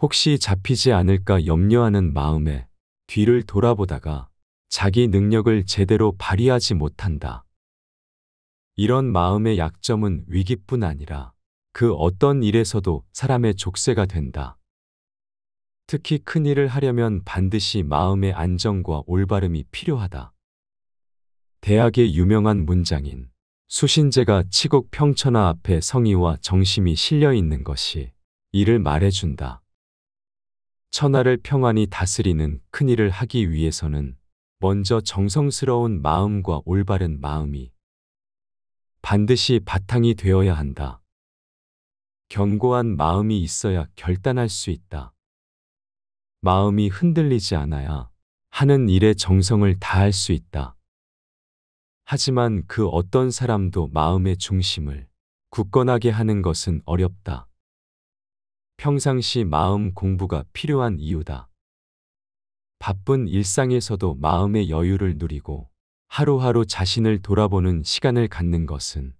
혹시 잡히지 않을까 염려하는 마음에 뒤를 돌아보다가 자기 능력을 제대로 발휘하지 못한다. 이런 마음의 약점은 위기뿐 아니라 그 어떤 일에서도 사람의 족쇄가 된다. 특히 큰 일을 하려면 반드시 마음의 안정과 올바름이 필요하다. 대학의 유명한 문장인 수신제가 치국 평천하 앞에 성의와 정심이 실려 있는 것이 이를 말해준다. 천하를 평안히 다스리는 큰 일을 하기 위해서는 먼저 정성스러운 마음과 올바른 마음이 반드시 바탕이 되어야 한다. 견고한 마음이 있어야 결단할 수 있다. 마음이 흔들리지 않아야 하는 일에 정성을 다할 수 있다. 하지만 그 어떤 사람도 마음의 중심을 굳건하게 하는 것은 어렵다. 평상시 마음 공부가 필요한 이유다. 바쁜 일상에서도 마음의 여유를 누리고 하루하루 자신을 돌아보는 시간을 갖는 것은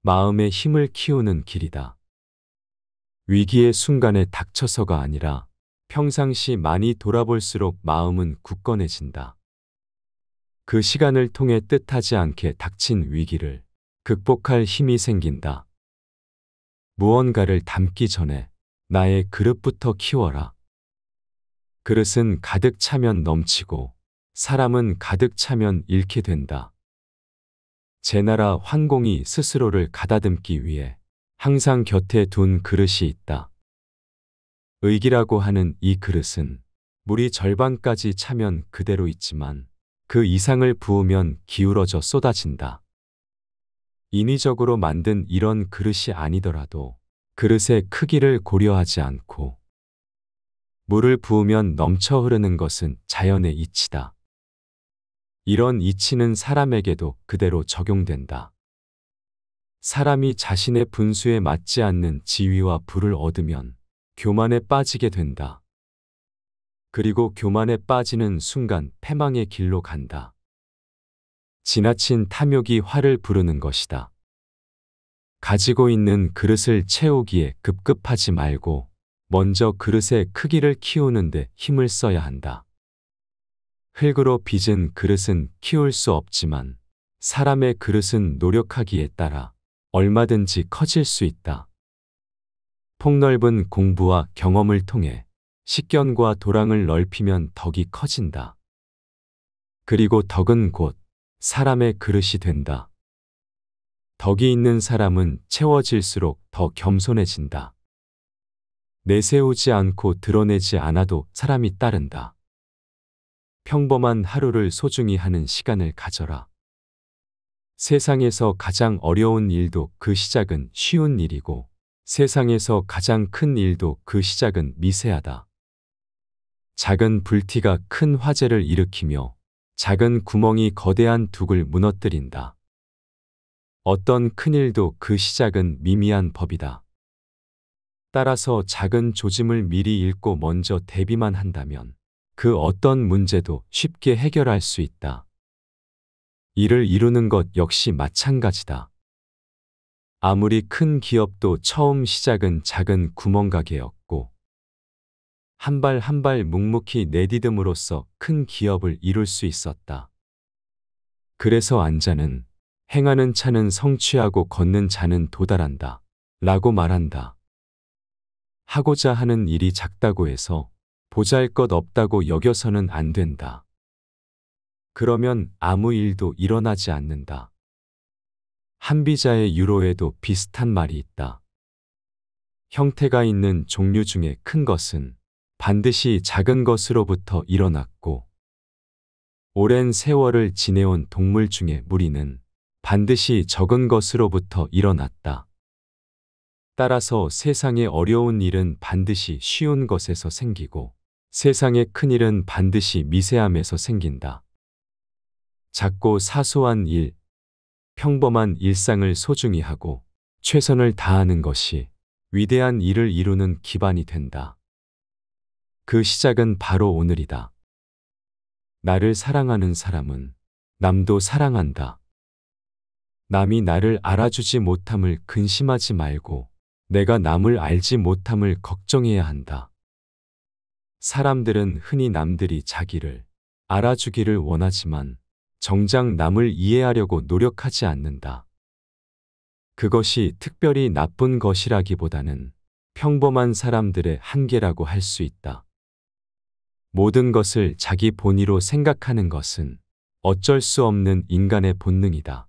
마음의 힘을 키우는 길이다. 위기의 순간에 닥쳐서가 아니라 평상시 많이 돌아볼수록 마음은 굳건해진다. 그 시간을 통해 뜻하지 않게 닥친 위기를 극복할 힘이 생긴다. 무언가를 담기 전에 나의 그릇부터 키워라. 그릇은 가득 차면 넘치고 사람은 가득 차면 잃게 된다. 제나라 환공이 스스로를 가다듬기 위해 항상 곁에 둔 그릇이 있다. 의기라고 하는 이 그릇은 물이 절반까지 차면 그대로 있지만 그 이상을 부으면 기울어져 쏟아진다. 인위적으로 만든 이런 그릇이 아니더라도 그릇의 크기를 고려하지 않고 물을 부으면 넘쳐 흐르는 것은 자연의 이치다. 이런 이치는 사람에게도 그대로 적용된다. 사람이 자신의 분수에 맞지 않는 지위와 부를 얻으면 교만에 빠지게 된다. 그리고 교만에 빠지는 순간 패망의 길로 간다. 지나친 탐욕이 화를 부르는 것이다. 가지고 있는 그릇을 채우기에 급급하지 말고 먼저 그릇의 크기를 키우는데 힘을 써야 한다. 흙으로 빚은 그릇은 키울 수 없지만 사람의 그릇은 노력하기에 따라 얼마든지 커질 수 있다. 폭넓은 공부와 경험을 통해 식견과 도랑을 넓히면 덕이 커진다. 그리고 덕은 곧 사람의 그릇이 된다. 덕이 있는 사람은 채워질수록 더 겸손해진다. 내세우지 않고 드러내지 않아도 사람이 따른다. 평범한 하루를 소중히 하는 시간을 가져라. 세상에서 가장 어려운 일도 그 시작은 쉬운 일이고 세상에서 가장 큰 일도 그 시작은 미세하다. 작은 불티가 큰 화재를 일으키며 작은 구멍이 거대한 둑을 무너뜨린다. 어떤 큰 일도 그 시작은 미미한 법이다. 따라서 작은 조짐을 미리 읽고 먼저 대비만 한다면 그 어떤 문제도 쉽게 해결할 수 있다. 일을 이루는 것 역시 마찬가지다. 아무리 큰 기업도 처음 시작은 작은 구멍가게였고 한 발 한 발 묵묵히 내디듬으로써 큰 기업을 이룰 수 있었다. 그래서 안자는 행하는 차는 성취하고 걷는 자는 도달한다. 라고 말한다. 하고자 하는 일이 작다고 해서 보잘것없다고 여겨서는 안 된다. 그러면 아무 일도 일어나지 않는다. 한비자의 유로에도 비슷한 말이 있다. 형태가 있는 종류 중에 큰 것은 반드시 작은 것으로부터 일어났고 오랜 세월을 지내온 동물 중에 무리는 반드시 적은 것으로부터 일어났다. 따라서 세상에 어려운 일은 반드시 쉬운 것에서 생기고 세상에 큰 일은 반드시 미세함에서 생긴다. 작고 사소한 일, 평범한 일상을 소중히 하고 최선을 다하는 것이 위대한 일을 이루는 기반이 된다. 그 시작은 바로 오늘이다. 나를 사랑하는 사람은 남도 사랑한다. 남이 나를 알아주지 못함을 근심하지 말고 내가 남을 알지 못함을 걱정해야 한다. 사람들은 흔히 남들이 자기를 알아주기를 원하지만 정작 남을 이해하려고 노력하지 않는다. 그것이 특별히 나쁜 것이라기보다는 평범한 사람들의 한계라고 할 수 있다. 모든 것을 자기 본위로 생각하는 것은 어쩔 수 없는 인간의 본능이다.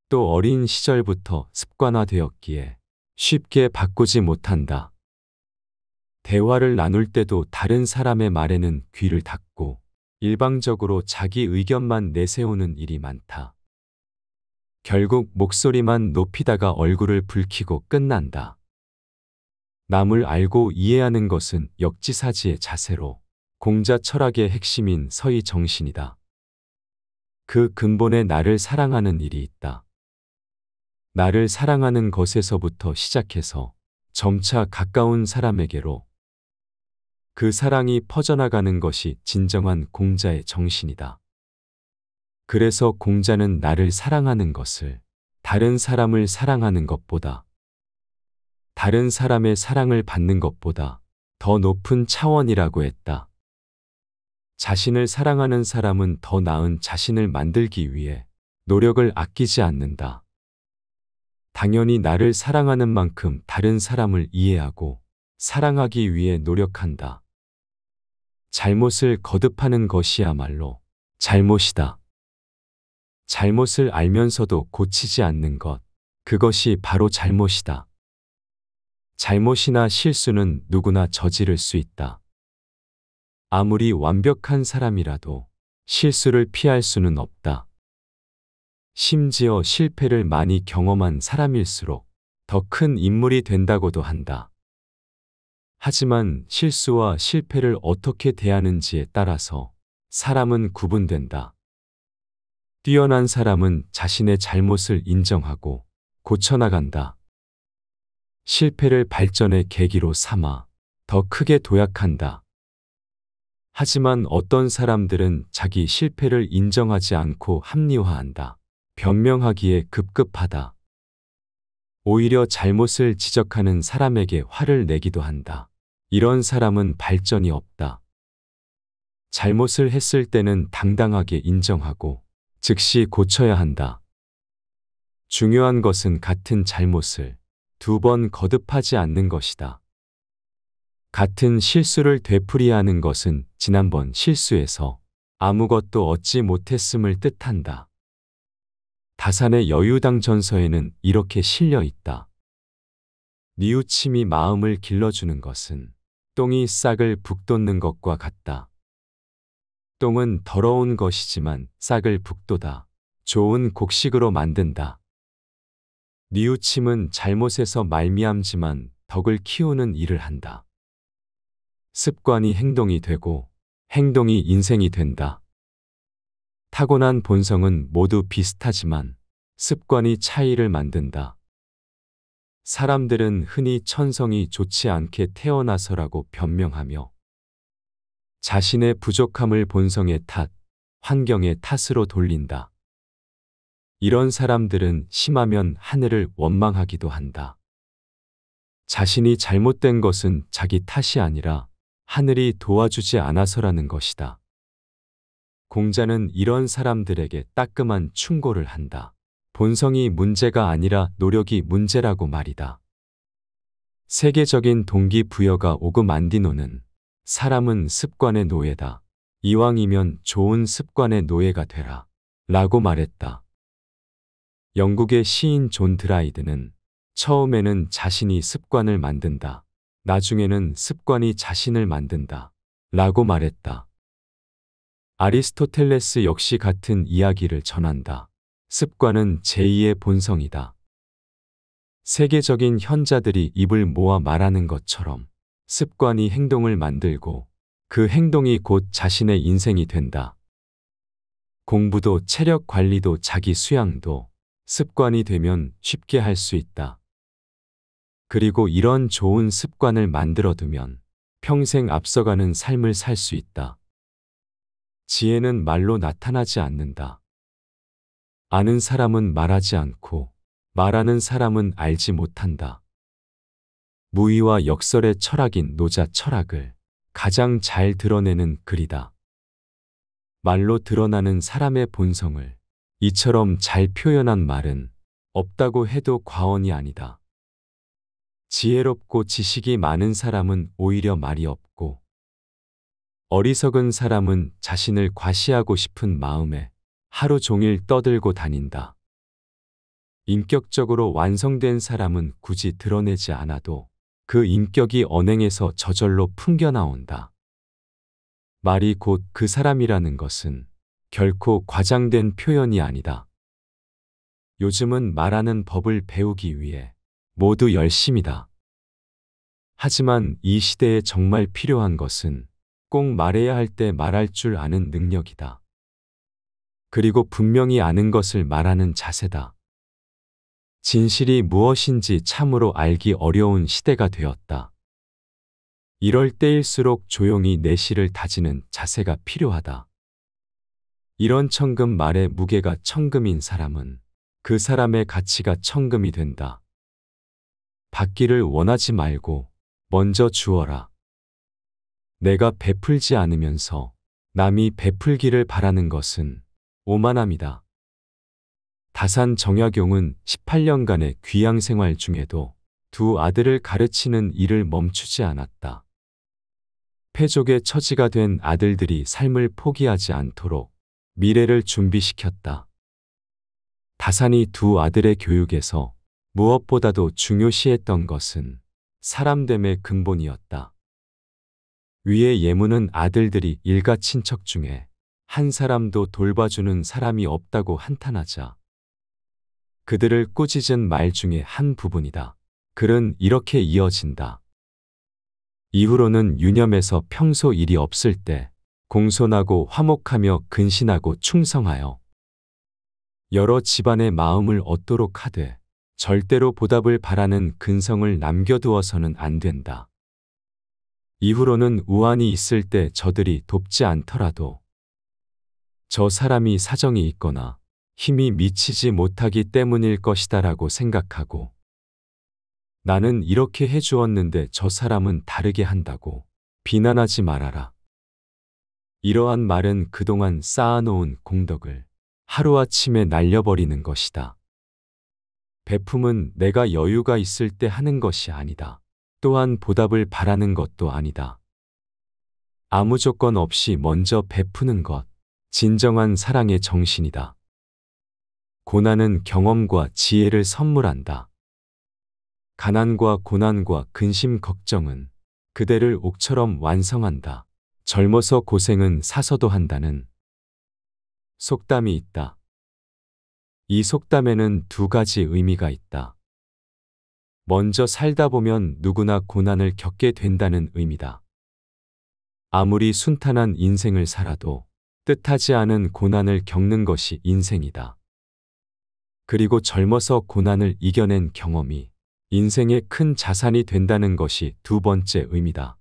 또 어린 시절부터 습관화되었기에 쉽게 바꾸지 못한다. 대화를 나눌 때도 다른 사람의 말에는 귀를 닫고 일방적으로 자기 의견만 내세우는 일이 많다. 결국 목소리만 높이다가 얼굴을 붉히고 끝난다. 남을 알고 이해하는 것은 역지사지의 자세로 공자 철학의 핵심인 서희 정신이다. 그 근본에 나를 사랑하는 일이 있다. 나를 사랑하는 것에서부터 시작해서 점차 가까운 사람에게로 그 사랑이 퍼져나가는 것이 진정한 공자의 정신이다. 그래서 공자는 나를 사랑하는 것을 다른 사람을 사랑하는 것보다 다른 사람의 사랑을 받는 것보다 더 높은 차원이라고 했다. 자신을 사랑하는 사람은 더 나은 자신을 만들기 위해 노력을 아끼지 않는다. 당연히 나를 사랑하는 만큼 다른 사람을 이해하고 사랑하기 위해 노력한다. 잘못을 거듭하는 것이야말로 잘못이다. 잘못을 알면서도 고치지 않는 것, 그것이 바로 잘못이다. 잘못이나 실수는 누구나 저지를 수 있다. 아무리 완벽한 사람이라도 실수를 피할 수는 없다. 심지어 실패를 많이 경험한 사람일수록 더 큰 인물이 된다고도 한다. 하지만 실수와 실패를 어떻게 대하는지에 따라서 사람은 구분된다. 뛰어난 사람은 자신의 잘못을 인정하고 고쳐나간다. 실패를 발전의 계기로 삼아 더 크게 도약한다. 하지만 어떤 사람들은 자기 실패를 인정하지 않고 합리화한다. 변명하기에 급급하다. 오히려 잘못을 지적하는 사람에게 화를 내기도 한다. 이런 사람은 발전이 없다. 잘못을 했을 때는 당당하게 인정하고 즉시 고쳐야 한다. 중요한 것은 같은 잘못을 2번 거듭하지 않는 것이다. 같은 실수를 되풀이하는 것은 지난번 실수에서 아무것도 얻지 못했음을 뜻한다. 다산의 여유당전서에는 이렇게 실려 있다. 뉘우침이 마음을 길러주는 것은 똥이 싹을 북돋는 것과 같다. 똥은 더러운 것이지만 싹을 북돋아 좋은 곡식으로 만든다. 뉘우침은 잘못에서 말미암지만 덕을 키우는 일을 한다. 습관이 행동이 되고 행동이 인생이 된다. 타고난 본성은 모두 비슷하지만 습관이 차이를 만든다. 사람들은 흔히 천성이 좋지 않게 태어나서라고 변명하며 자신의 부족함을 본성의 탓, 환경의 탓으로 돌린다. 이런 사람들은 심하면 하늘을 원망하기도 한다. 자신이 잘못된 것은 자기 탓이 아니라 하늘이 도와주지 않아서라는 것이다. 공자는 이런 사람들에게 따끔한 충고를 한다. 본성이 문제가 아니라 노력이 문제라고 말이다. 세계적인 동기부여가 오그만디노는 사람은 습관의 노예다. 이왕이면 좋은 습관의 노예가 되라. 라고 말했다. 영국의 시인 존 드라이드는 처음에는 자신이 습관을 만든다. 나중에는 습관이 자신을 만든다. 라고 말했다. 아리스토텔레스 역시 같은 이야기를 전한다. 습관은 제2의 본성이다. 세계적인 현자들이 입을 모아 말하는 것처럼 습관이 행동을 만들고 그 행동이 곧 자신의 인생이 된다. 공부도 체력 관리도 자기 수양도 습관이 되면 쉽게 할 수 있다. 그리고 이런 좋은 습관을 만들어두면 평생 앞서가는 삶을 살 수 있다. 지혜는 말로 나타나지 않는다. 아는 사람은 말하지 않고 말하는 사람은 알지 못한다. 무의와 역설의 철학인 노자 철학을 가장 잘 드러내는 글이다. 말로 드러나는 사람의 본성을 이처럼 잘 표현한 말은 없다고 해도 과언이 아니다. 지혜롭고 지식이 많은 사람은 오히려 말이 없고 어리석은 사람은 자신을 과시하고 싶은 마음에 하루 종일 떠들고 다닌다. 인격적으로 완성된 사람은 굳이 드러내지 않아도 그 인격이 언행에서 저절로 풍겨나온다. 말이 곧 그 사람이라는 것은 결코 과장된 표현이 아니다. 요즘은 말하는 법을 배우기 위해 모두 열심이다. 하지만 이 시대에 정말 필요한 것은 꼭 말해야 할 때 말할 줄 아는 능력이다. 그리고 분명히 아는 것을 말하는 자세다. 진실이 무엇인지 참으로 알기 어려운 시대가 되었다. 이럴 때일수록 조용히 내실을 다지는 자세가 필요하다. 이런 청금 말의 무게가 청금인 사람은 그 사람의 가치가 청금이 된다. 받기를 원하지 말고 먼저 주어라. 내가 베풀지 않으면서 남이 베풀기를 바라는 것은 오만함이다. 다산 정약용은 18년간의 귀양 생활 중에도 두 아들을 가르치는 일을 멈추지 않았다. 패족의 처지가 된 아들들이 삶을 포기하지 않도록 미래를 준비시켰다. 다산이 두 아들의 교육에서 무엇보다도 중요시했던 것은 사람됨의 근본이었다. 위의 예문은 아들들이 일가 친척 중에 한 사람도 돌봐주는 사람이 없다고 한탄하자 그들을 꾸짖은 말 중에 한 부분이다. 글은 이렇게 이어진다. 이후로는 유념에서 평소 일이 없을 때 공손하고 화목하며 근신하고 충성하여 여러 집안의 마음을 얻도록 하되 절대로 보답을 바라는 근성을 남겨두어서는 안 된다. 이후로는 우환이 있을 때 저들이 돕지 않더라도 저 사람이 사정이 있거나 힘이 미치지 못하기 때문일 것이다라고 생각하고 나는 이렇게 해주었는데 저 사람은 다르게 한다고 비난하지 말아라. 이러한 말은 그동안 쌓아놓은 공덕을 하루아침에 날려버리는 것이다. 베품은 내가 여유가 있을 때 하는 것이 아니다. 또한 보답을 바라는 것도 아니다. 아무 조건 없이 먼저 베푸는 것, 진정한 사랑의 정신이다. 고난은 경험과 지혜를 선물한다. 가난과 고난과 근심 걱정은 그대를 옥처럼 완성한다. 젊어서 고생은 사서도 한다는 속담이 있다. 이 속담에는 두 가지 의미가 있다. 먼저 살다 보면 누구나 고난을 겪게 된다는 의미다. 아무리 순탄한 인생을 살아도 뜻하지 않은 고난을 겪는 것이 인생이다. 그리고 젊어서 고난을 이겨낸 경험이 인생의 큰 자산이 된다는 것이 두 번째 의미다.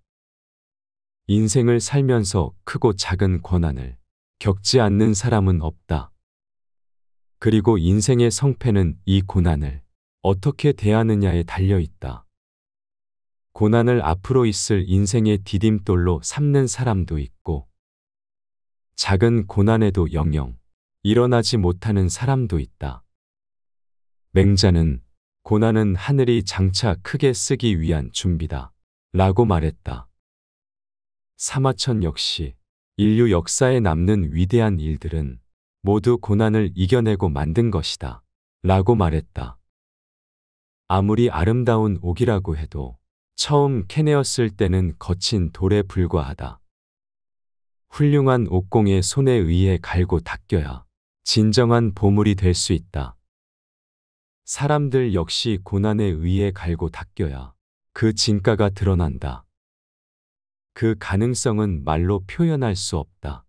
인생을 살면서 크고 작은 고난을 겪지 않는 사람은 없다. 그리고 인생의 성패는 이 고난을 어떻게 대하느냐에 달려 있다. 고난을 앞으로 있을 인생의 디딤돌로 삼는 사람도 있고, 작은 고난에도 영영 일어나지 못하는 사람도 있다. 맹자는 고난은 하늘이 장차 크게 쓰기 위한 준비다. 라고 말했다. 사마천 역시 인류 역사에 남는 위대한 일들은 모두 고난을 이겨내고 만든 것이다. 라고 말했다. 아무리 아름다운 옥이라고 해도 처음 캐내었을 때는 거친 돌에 불과하다. 훌륭한 옥공의 손에 의해 갈고 닦여야 진정한 보물이 될 수 있다. 사람들 역시 고난에 의해 갈고 닦여야 그 진가가 드러난다. 그 가능성은 말로 표현할 수 없다.